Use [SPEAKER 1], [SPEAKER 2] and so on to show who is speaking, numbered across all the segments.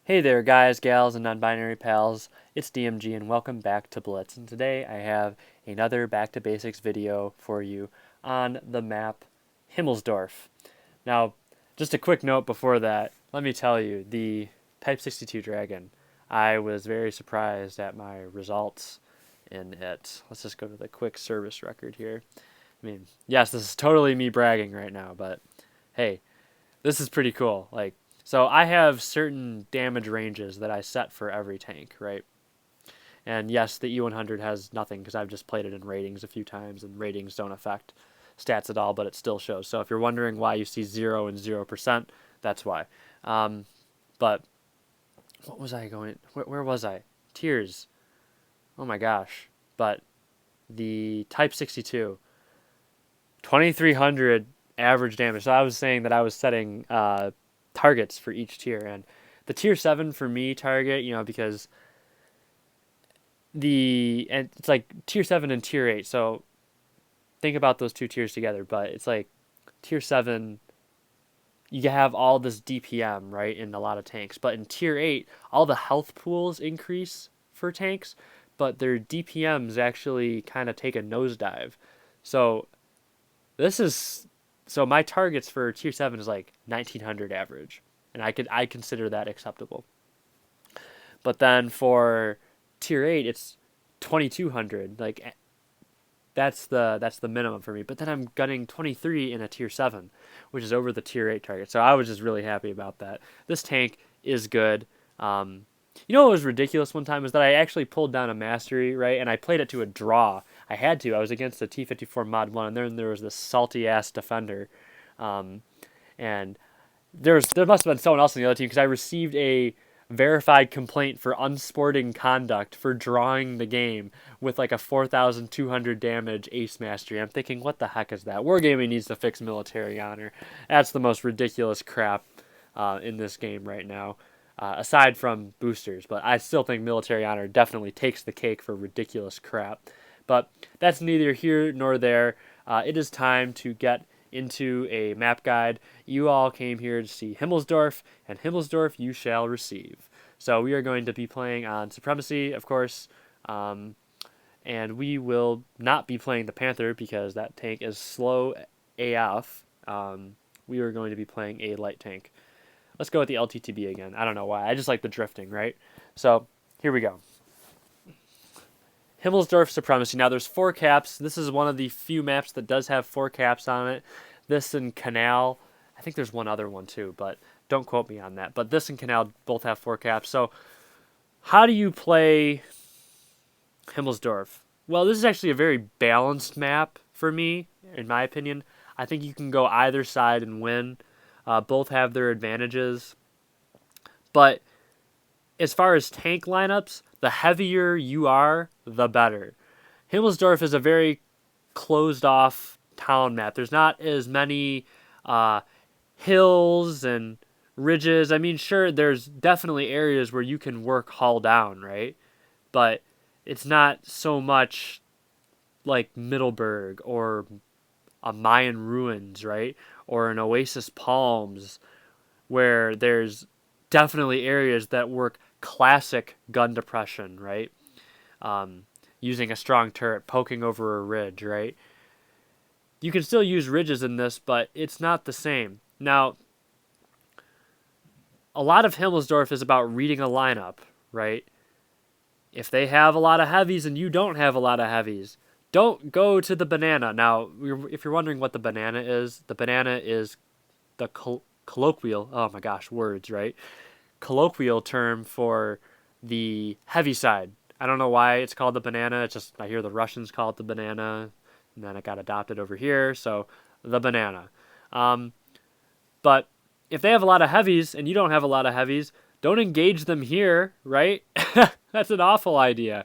[SPEAKER 1] Hey there, guys, gals, and non-binary pals. It's DMG, and welcome back to Blitz. And today I have another Back to Basics video for you on the map Himmelsdorf. Now, just a quick note before that, let me tell you, the Type 62 Dragon, I was very surprised at my results in it. Let's just go to the quick service record here. I mean, yes, this is totally me bragging right now, but hey, this is pretty cool. So I have certain damage ranges that I set for every tank, right? And yes, the E100 has nothing because I've just played it in ratings a few times, and ratings don't affect stats at all, but it still shows. So if you're wondering why you see 0 and 0%, that's why. But what was I going? Where was I? Tiers. Oh my gosh. But the Type 62, 2300 average damage. So I was saying that I was setting targets for each tier, and the tier 7 for me target, because and it's like tier 7 and tier 8, so think about those two tiers together, but it's like tier 7, you have all this DPM, right, in a lot of tanks, but in tier 8 all the health pools increase for tanks, but their DPMs actually kind of take a nosedive. So my targets for tier 7 is like 1900 average, and I consider that acceptable. But then for tier 8 it's 2200. Like that's the minimum for me. But then I'm gunning 23 in a tier 7, which is over the tier 8 target. So I was just really happy about that. This tank is good. What was ridiculous one time is that I actually pulled down a mastery, right? And I played it to a draw. I had to. I was against a T-54 Mod 1, and then there was this salty-ass defender. And there must have been someone else on the other team, because I received a verified complaint for unsporting conduct for drawing the game with like a 4,200 damage ace mastery. I'm thinking, what the heck is that? Wargaming needs to fix military honor. That's the most ridiculous crap in this game right now. Aside from boosters, but I still think military honor definitely takes the cake for ridiculous crap. But that's neither here nor there. It is time to get into a map guide. You all came here to see Himmelsdorf, and Himmelsdorf you shall receive. So we are going to be playing on Supremacy, of course, and we will not be playing the Panther because that tank is slow AF. We are going to be playing a light tank. Let's go with the LTTB again. I don't know why. I just like the drifting, right? So here we go. Himmelsdorf Supremacy. Now there's 4 caps. This is one of the few maps that does have 4 caps on it. This and Canal. I think there's one other one too, but don't quote me on that. But this and Canal both have 4 caps. So how do you play Himmelsdorf? Well, this is actually a very balanced map for me, in my opinion. I think you can go either side and win. Both have their advantages. But as far as tank lineups, the heavier you are, the better. Himmelsdorf is a very closed-off town map. There's not as many hills and ridges. I mean, sure, there's definitely areas where you can work hull down, right? But it's not so much like Middleburg or a Mayan ruins, right? Or an Oasis Palms, where there's definitely areas that work classic gun depression, right? Using a strong turret, poking over a ridge, right? You can still use ridges in this, but it's not the same. Now, a lot of Himmelsdorf is about reading a lineup, right? If they have a lot of heavies and you don't have a lot of heavies, don't go to the banana. Now, if you're wondering what the banana is the colloquial, oh my gosh, words, right? Colloquial term for the heavy side. I don't know why it's called the banana. It's just, I hear the Russians call it the banana, and then it got adopted over here, so the banana. But if they have a lot of heavies and you don't have a lot of heavies, don't engage them here, right? That's an awful idea.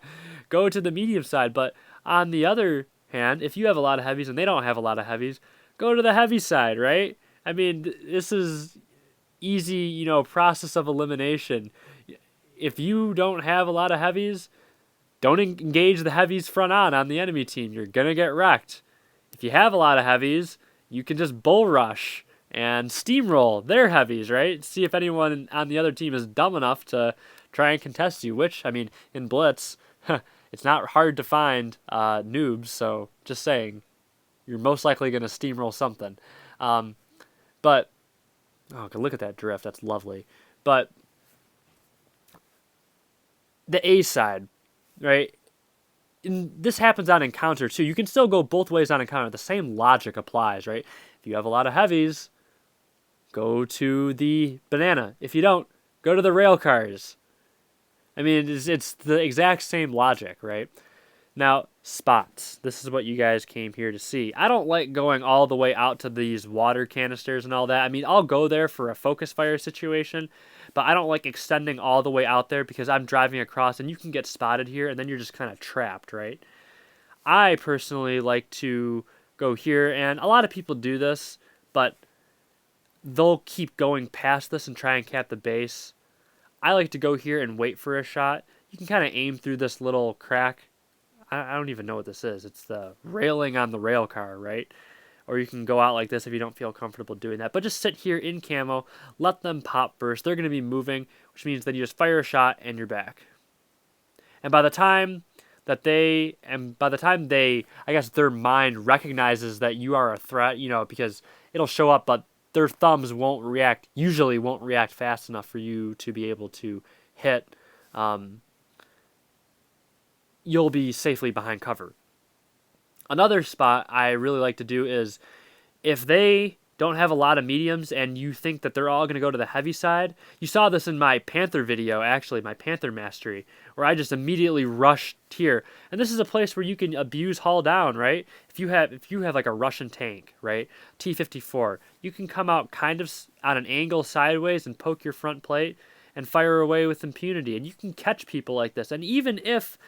[SPEAKER 1] Go to the medium side. But on the other hand, if you have a lot of heavies and they don't have a lot of heavies, go to the heavy side, right? I mean, this is easy, process of elimination. If you don't have a lot of heavies, don't engage the heavies front on the enemy team. You're going to get wrecked. If you have a lot of heavies, you can just bull rush and steamroll their heavies, right? See if anyone on the other team is dumb enough to try and contest you, which, I mean, in Blitz, it's not hard to find noobs, so just saying, you're most likely going to steamroll something. But, oh, look at that drift, that's lovely. But the A side, right? This happens on encounter too. You can still go both ways on encounter. The same logic applies, right? If you have a lot of heavies, go to the banana. If you don't, go to the rail cars. I mean, it's the exact same logic, right? Now, spots. This is what you guys came here to see. I don't like going all the way out to these water canisters and all that. I mean, I'll go there for a focus fire situation, but I don't like extending all the way out there because I'm driving across and you can get spotted here and then you're just kind of trapped, right? I personally like to go here, and a lot of people do this, but they'll keep going past this and try and cap the base. I like to go here and wait for a shot. You can kind of aim through this little crack. I don't even know what this is. It's the railing on the rail car, right? Or you can go out like this if you don't feel comfortable doing that. But just sit here in camo, let them pop first. They're going to be moving, which means then you just fire a shot and you're back. And by the time they, I guess their mind recognizes that you are a threat, you know, because it'll show up, but their thumbs usually won't react fast enough for you to be able to hit. You'll be safely behind cover. Another spot I really like to do is if they don't have a lot of mediums and you think that they're all going to go to the heavy side. You saw this in my Panther video, actually, my Panther mastery, where I just immediately rushed here. And this is a place where you can abuse hull down, right? If you have like a Russian tank, right? T-54, you can come out kind of on an angle sideways and poke your front plate and fire away with impunity. And you can catch people like this. And even if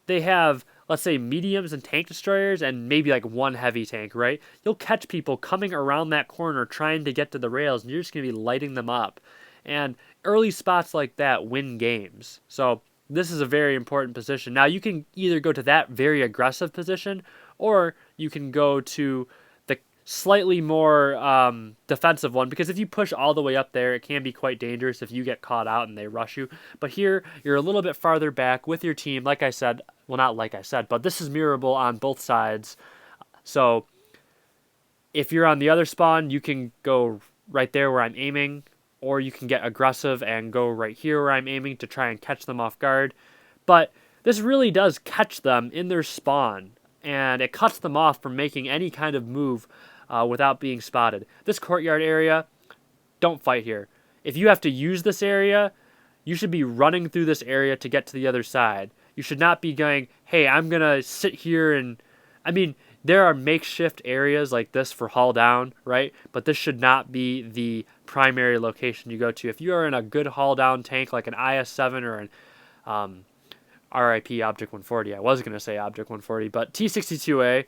[SPEAKER 1] they have, let's say, mediums and tank destroyers and maybe like one heavy tank, right? You'll catch people coming around that corner trying to get to the rails, and you're just going to be lighting them up. And early spots like that win games. So this is a very important position. Now, you can either go to that very aggressive position, or you can go to the slightly more defensive one, because if you push all the way up there, it can be quite dangerous if you get caught out and they rush you. But here, you're a little bit farther back with your team. Like I said, well, not like I said, but this is mirrorable on both sides. So if you're on the other spawn, you can go right there where I'm aiming, or you can get aggressive and go right here where I'm aiming to try and catch them off guard. But this really does catch them in their spawn, and it cuts them off from making any kind of move without being spotted. This courtyard area, don't fight here. If you have to use this area, you should be running through this area to get to the other side. You should not be going, hey, I'm going to sit here and... I mean, there are makeshift areas like this for hull down, right? But this should not be the primary location you go to. If you are in a good hull down tank like an IS-7 or an RIP Object 140, I was going to say Object 140, but T-62A,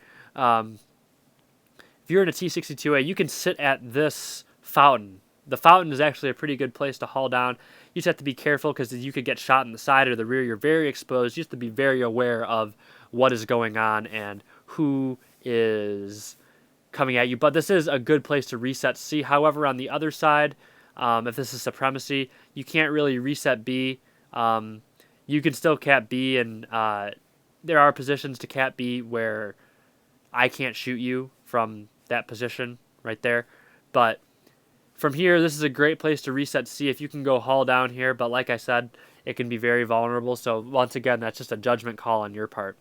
[SPEAKER 1] if you're in a T-62A, you can sit at this fountain. The fountain is actually a pretty good place to hull down. You just have to be careful because you could get shot in the side or the rear. You're very exposed. You have to be very aware of what is going on and who is coming at you. But this is a good place to reset C. However, on the other side, if this is Supremacy, you can't really reset B. You can still cap B, and there are positions to cap B where I can't shoot you from that position right there. But from here, this is a great place to reset C if you can go hull down here. But like I said, it can be very vulnerable. So once again, that's just a judgment call on your part.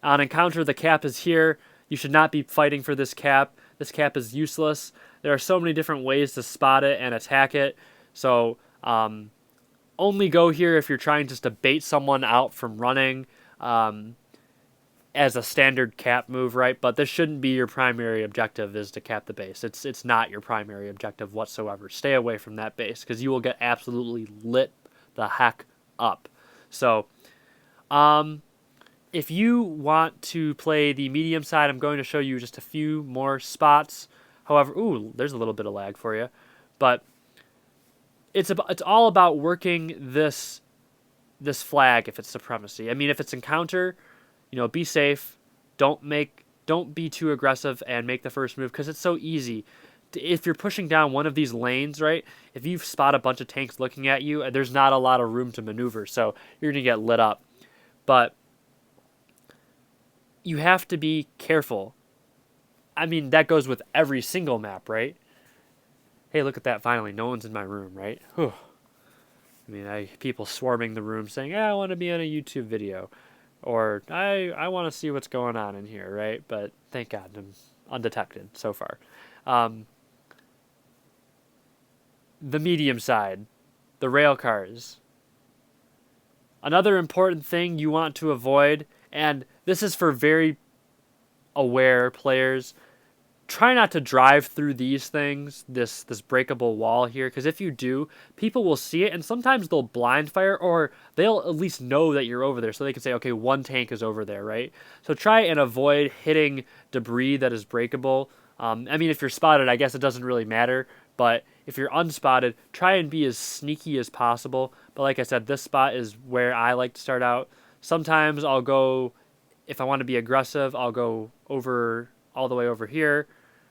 [SPEAKER 1] On encounter, the cap is here. You should not be fighting for this cap. This cap is useless. There are so many different ways to spot it and attack it. So only go here if you're trying just to bait someone out from running as a standard cap move, right? But this shouldn't be your primary objective, is to cap the base. It's not your primary objective whatsoever. Stay away from that base because you will get absolutely lit the heck up. So if you want to play the medium side, I'm going to show you just a few more spots. However, ooh, there's a little bit of lag for you. But it's all about working this flag if it's Supremacy. I mean, if it's encounter, be safe. Don't be too aggressive and make the first move because it's so easy if you're pushing down one of these lanes, right, if you spot a bunch of tanks looking at you, there's not a lot of room to maneuver, so you're going to get lit up. But you have to be careful. I mean, that goes with every single map, right? Hey, look at that, finally. No one's in my room, right? Whew. I mean, people swarming the room saying, I want to be on a YouTube video. Or, I want to see what's going on in here, right? But thank God, I'm undetected so far. The medium side, the rail cars. Another important thing you want to avoid, and this is for very aware players, try not to drive through these things, this breakable wall here, because if you do, people will see it, and sometimes they'll blind fire, or they'll at least know that you're over there, so they can say, okay, one tank is over there, right? So try and avoid hitting debris that is breakable. I mean, if you're spotted, I guess it doesn't really matter, but if you're unspotted, try and be as sneaky as possible. But like I said, this spot is where I like to start out. Sometimes I'll go, if I want to be aggressive, I'll go over all the way over here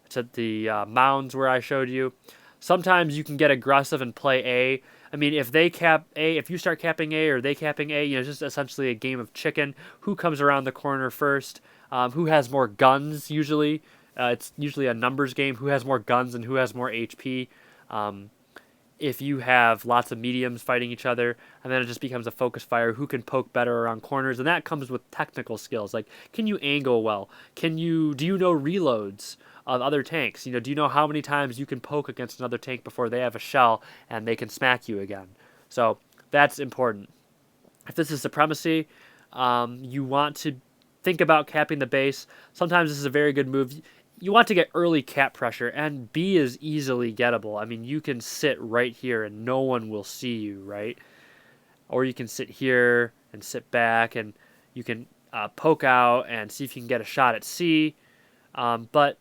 [SPEAKER 1] to the mounds where I showed you. Sometimes you can get aggressive and play A. I mean, if they cap A, if you start capping A or they capping A, it's just essentially a game of chicken. Who comes around the corner first? Who has more guns usually? It's usually a numbers game. Who has more guns and who has more HP? If you have lots of mediums fighting each other, and then it just becomes a focus fire, who can poke better around corners, and that comes with technical skills. Like, can you angle well? Do you know reloads of other tanks? Do you know how many times you can poke against another tank before they have a shell and they can smack you again? So that's important. If this is supremacy, you want to think about capping the base. Sometimes this is a very good move. You want to get early cap pressure, and B is easily gettable. I mean, you can sit right here and no one will see you, right? Or you can sit here and sit back, and you can poke out and see if you can get a shot at C. But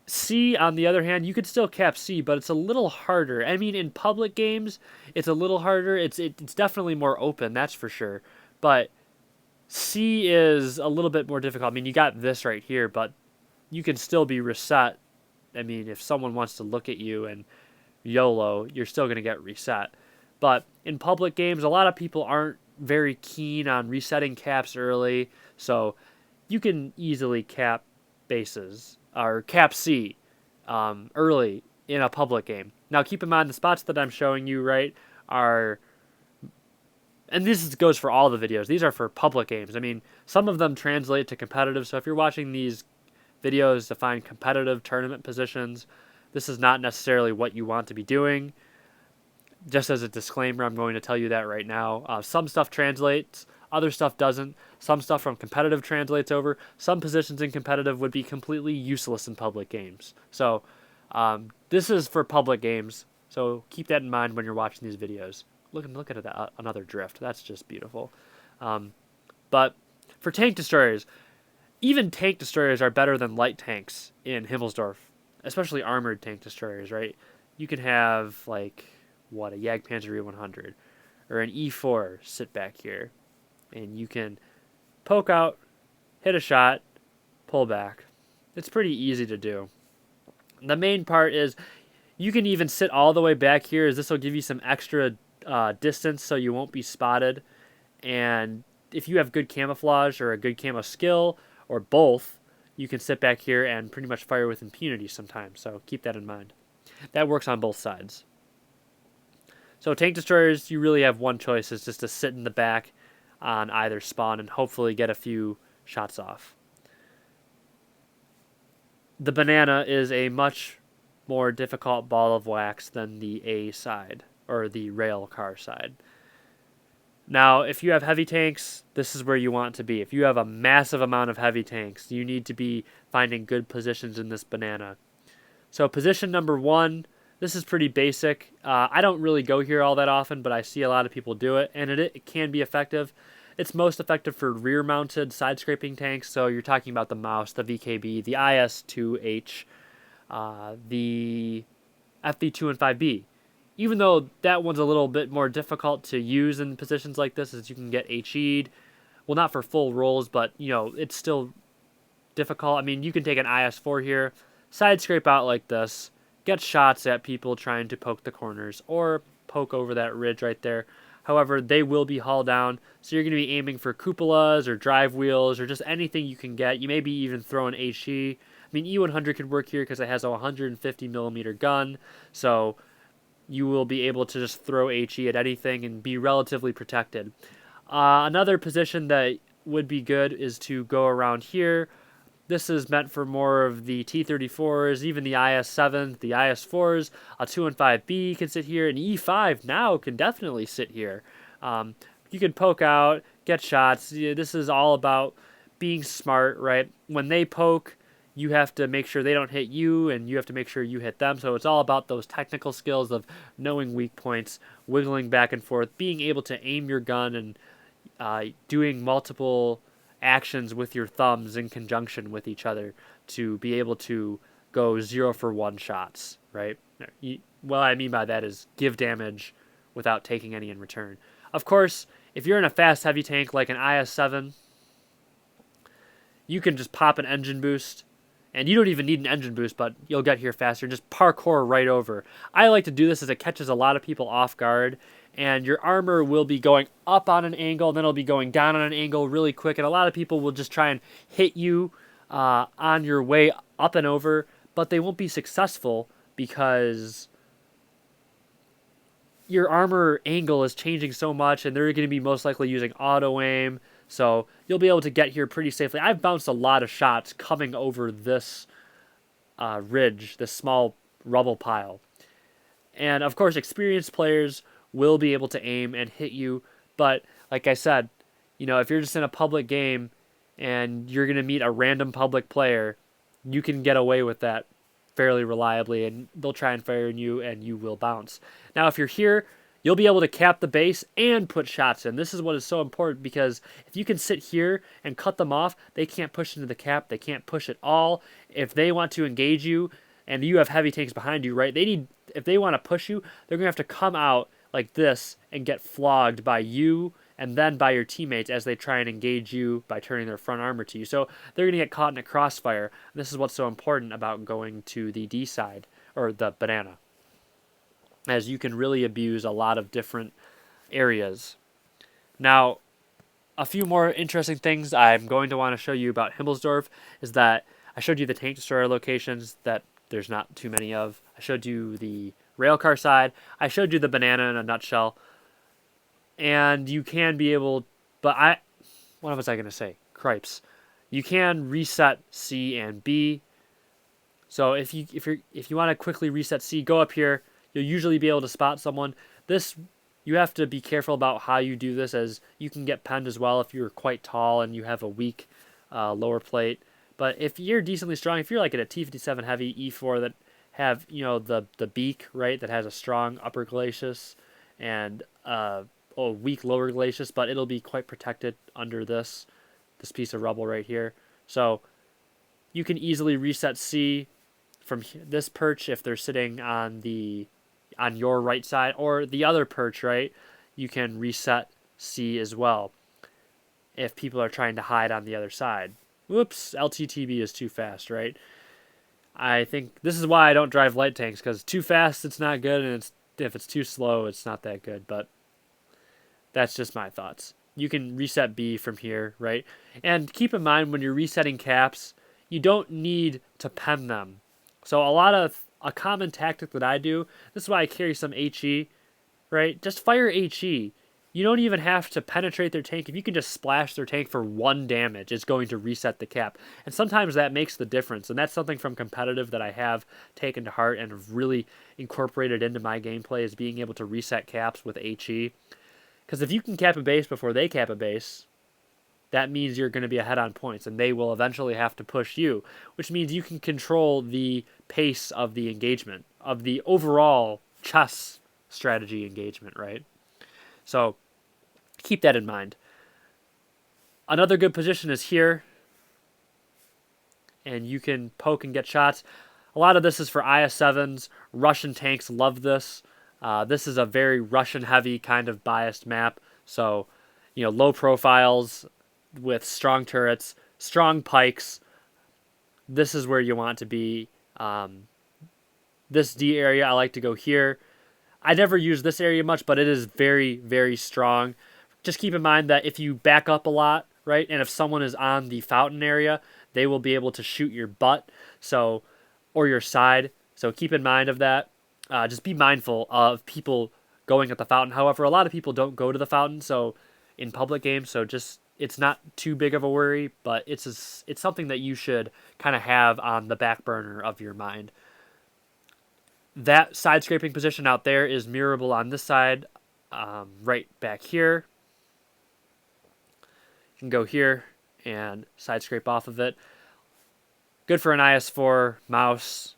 [SPEAKER 1] C, on the other hand, you could still cap C, but it's a little harder. I mean, in public games, it's a little harder. It's definitely more open, that's for sure. But C is a little bit more difficult. I mean, you got this right here, but you can still be reset. I mean, if someone wants to look at you and YOLO, you're still going to get reset. But in public games, a lot of people aren't very keen on resetting caps early, so you can easily cap bases, or cap C early in a public game. Now, keep in mind, the spots that I'm showing you, right, are... And this goes for all the videos. These are for public games. I mean, some of them translate to competitive, so if you're watching these videos to find competitive tournament positions, this is not necessarily what you want to be doing. Just as a disclaimer, I'm going to tell you that right now. Some stuff translates, other stuff doesn't. Some stuff from competitive translates over. Some positions in competitive would be completely useless in public games. So this is for public games, so keep that in mind when you're watching these videos. Look at that, another drift. That's just beautiful. But for tank destroyers, even tank destroyers are better than light tanks in Himmelsdorf, especially armored tank destroyers, right? You can have, like, a Jagdpanzer E100 or an E4 sit back here, and you can poke out, hit a shot, pull back. It's pretty easy to do. The main part is you can even sit all the way back here, as this will give you some extra distance so you won't be spotted. And if you have good camouflage or a good camo skill, or both, you can sit back here and pretty much fire with impunity sometimes. So keep that in mind. That works on both sides. So tank destroyers, you really have one choice. It's just to sit in the back on either spawn and hopefully get a few shots off. The banana is a much more difficult ball of wax than the A side, or the rail car side. Now, if you have heavy tanks, this is where you want to be. If you have a massive amount of heavy tanks, you need to be finding good positions in this banana. So position number 1, this is pretty basic. I don't really go here all that often, but I see a lot of people do it, and it can be effective. It's most effective for rear-mounted side-scraping tanks, so you're talking about the Mouse, the VKB, the IS-2H, the FV2 and 5B. Even though that one's a little bit more difficult to use in positions like this, as you can get HE'd. Well, not for full rolls, but, it's still difficult. I mean, you can take an IS-4 here, side scrape out like this, get shots at people trying to poke the corners or poke over that ridge right there. However, they will be hull down, so you're going to be aiming for cupolas or drive wheels or just anything you can get. You may be even throwing HE. I mean, E100 could work here because it has a 150 millimeter gun, so you will be able to just throw HE at anything and be relatively protected. Another position that would be good is to go around here. This is meant for more of the T-34s, even the IS-7s, the IS-4s. A 215B can sit here, and E5 now can definitely sit here. You can poke out, get shots. This is all about being smart, right? When they poke, you have to make sure they don't hit you, and you have to make sure you hit them. So it's all about those technical skills of knowing weak points, wiggling back and forth, being able to aim your gun, and doing multiple actions with your thumbs in conjunction with each other to be able to go 0-for-1 shots, right? What I mean by that is give damage without taking any in return. Of course, if you're in a fast heavy tank like an IS-7, you can just pop an engine boost, and you don't even need an engine boost, but you'll get here faster. Just parkour right over. I like to do this as it catches a lot of people off guard, and your armor will be going up on an angle, then it'll be going down on an angle really quick, and a lot of people will just try and hit you on your way up and over, but they won't be successful because your armor angle is changing so much, and they're going to be most likely using auto aim, so you'll be able to get here pretty safely. I've bounced a lot of shots coming over this ridge, this small rubble pile. And of course, experienced players will be able to aim and hit you, but like I said, if you're just in a public game and you're going to meet a random public player, you can get away with that fairly reliably, and they'll try and fire on you, and you will bounce. Now, if you're here, you'll be able to cap the base and put shots in. This is what is so important, because if you can sit here and cut them off, they can't push into the cap. They can't push at all. If they want to engage you, and you have heavy tanks behind you, right? If they want to push you, they're going to have to come out like this and get flogged by you and then by your teammates as they try and engage you by turning their front armor to you. So they're going to get caught in a crossfire. This is what's so important about going to the D side, or the banana, as you can really abuse a lot of different areas. Now, a few more interesting things I'm going to want to show you about Himmelsdorf is that I showed you the tank destroyer locations that there's not too many of. I showed you the railcar side. I showed you the banana in a nutshell. And you can be able, what was I going to say? Cripes. You can reset C and B. So if you want to quickly reset C, go up here. You'll usually be able to spot someone. You have to be careful about how you do this, as you can get penned as well if you're quite tall and you have a weak lower plate. But if you're decently strong, if you're like at a T-57 heavy E4 that have the beak, right, that has a strong upper glacis and a weak lower glacis, but it'll be quite protected under this piece of rubble right here. So you can easily reset C from this perch if they're sitting on your right side, or the other perch, right? You can reset C as well if people are trying to hide on the other side. Whoops, LTTB is too fast, right? I think this is why I don't drive light tanks, because too fast it's not good, and if it's too slow it's not that good, but that's just my thoughts. You can reset B from here, right? And keep in mind, when you're resetting caps, you don't need to pen them. So a common tactic that I do, this is why I carry some HE, right? Just fire HE. You don't even have to penetrate their tank. If you can just splash their tank for 1 damage, it's going to reset the cap. And sometimes that makes the difference. And that's something from competitive that I have taken to heart and have really incorporated into my gameplay, is being able to reset caps with HE. Because if you can cap a base before they cap a base, that means you're going to be ahead on points, and they will eventually have to push you, which means you can control the pace of the engagement, of the overall chess strategy engagement, right? So keep that in mind. Another good position is here, and you can poke and get shots. A lot of this is for IS-7s. Russian tanks love this. This is a very Russian-heavy kind of biased map, so low profiles with strong turrets, strong pikes. This is where you want to be This D area, I like to go here. I never use this area much, but it is very, very strong. Just keep in mind that if you back up a lot, right, and if someone is on the fountain area, they will be able to shoot your butt, so, or your side. So keep in mind of that. Just be mindful of people going at the fountain. However, a lot of people don't go to the fountain, so in public games, so just it's not too big of a worry, but it's something that you should kind of have on the back burner of your mind. That side scraping position out there is mirrorable on this side, right back here. You can go here and side scrape off of it. Good for an IS4 mouse.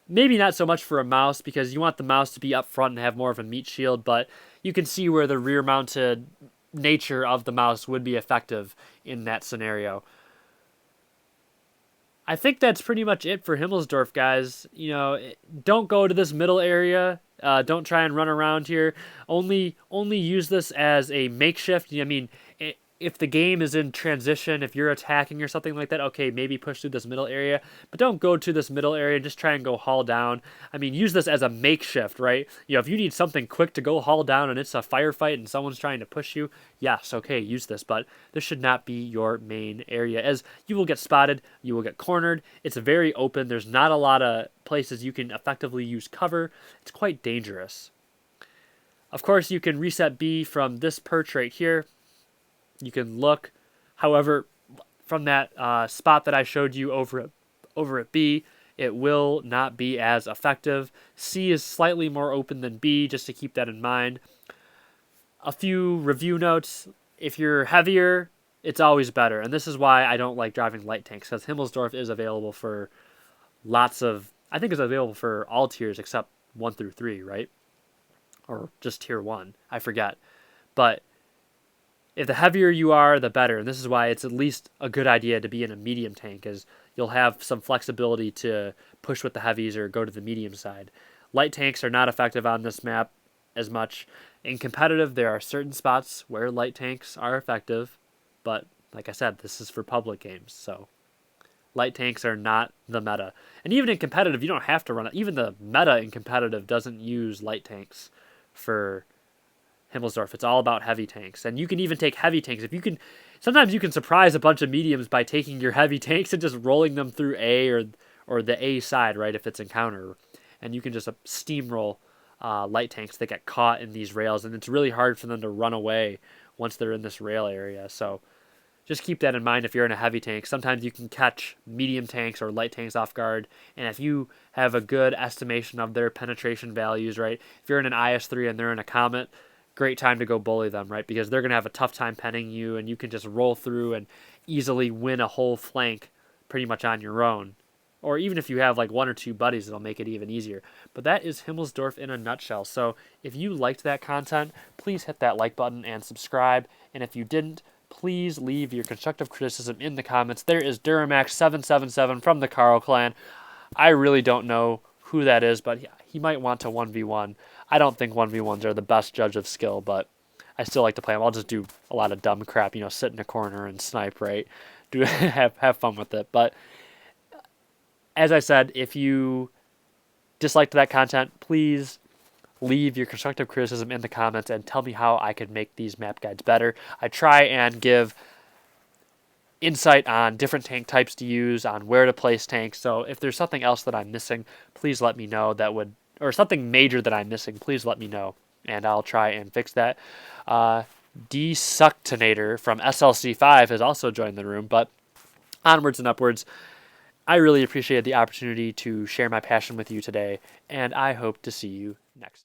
[SPEAKER 1] Maybe not so much for a mouse because you want the mouse to be up front and have more of a meat shield, but you can see where the rear mounted nature of the mouse would be effective in that scenario. I think that's pretty much it for Himmelsdorf, guys. You know, don't go to this middle area. Don't try and run around here. Only use this as a makeshift. I mean, if the game is in transition, if you're attacking or something like that, okay, maybe push through this middle area, but don't go to this middle area and just try and go haul down. I mean, use this as a makeshift, right? You know, if you need something quick to go haul down and it's a firefight and someone's trying to push you, yes, okay, use this, but this should not be your main area, as you will get spotted, you will get cornered. It's very open. There's not a lot of places you can effectively use cover. It's quite dangerous. Of course, you can reset B from this perch right here. You can look. However, from that spot that I showed you over at B, it will not be as effective. C is slightly more open than B, just to keep that in mind. A few review notes. If you're heavier, it's always better. And this is why I don't like driving light tanks, because Himmelsdorf is available for lots of... I think it's available for all tiers except 1 through 3, right? Or just tier 1. I forget. But if the heavier you are, the better. And this is why it's at least a good idea to be in a medium tank, as you'll have some flexibility to push with the heavies or go to the medium side. Light tanks are not effective on this map as much. In competitive, there are certain spots where light tanks are effective, but like I said, this is for public games, so light tanks are not the meta. And even in competitive, you don't have to run it. Even the meta in competitive doesn't use light tanks for Himmelsdorf. It's all about heavy tanks. And you can even take heavy tanks. If you can, sometimes you can surprise a bunch of mediums by taking your heavy tanks and just rolling them through A or the A side, right, if it's encounter. And you can just steamroll light tanks that get caught in these rails. And it's really hard for them to run away once they're in this rail area. So just keep that in mind if you're in a heavy tank. Sometimes you can catch medium tanks or light tanks off guard. And if you have a good estimation of their penetration values, right, if you're in an IS3 and they're in a Comet, great time to go bully them, right? Because they're going to have a tough time penning you, and you can just roll through and easily win a whole flank pretty much on your own. Or even if you have like 1 or 2 buddies, it'll make it even easier. But that is Himmelsdorf in a nutshell. So if you liked that content, please hit that like button and subscribe. And if you didn't, please leave your constructive criticism in the comments. There is Duramax777 from the Carl clan. I really don't know who that is, but he might want to 1v1. I don't think 1v1s are the best judge of skill, but I still like to play them. I'll just do a lot of dumb crap, you know, sit in a corner and snipe, right? Have fun with it. But as I said, if you disliked that content, please leave your constructive criticism in the comments and tell me how I could make these map guides better. I try and give insight on different tank types to use, on where to place tanks. So if there's something else that I'm missing, please let me know. Or something major that I'm missing, please let me know, and I'll try and fix that. Desuctinator from SLC5 has also joined the room, but onwards and upwards. I really appreciate the opportunity to share my passion with you today, and I hope to see you next time.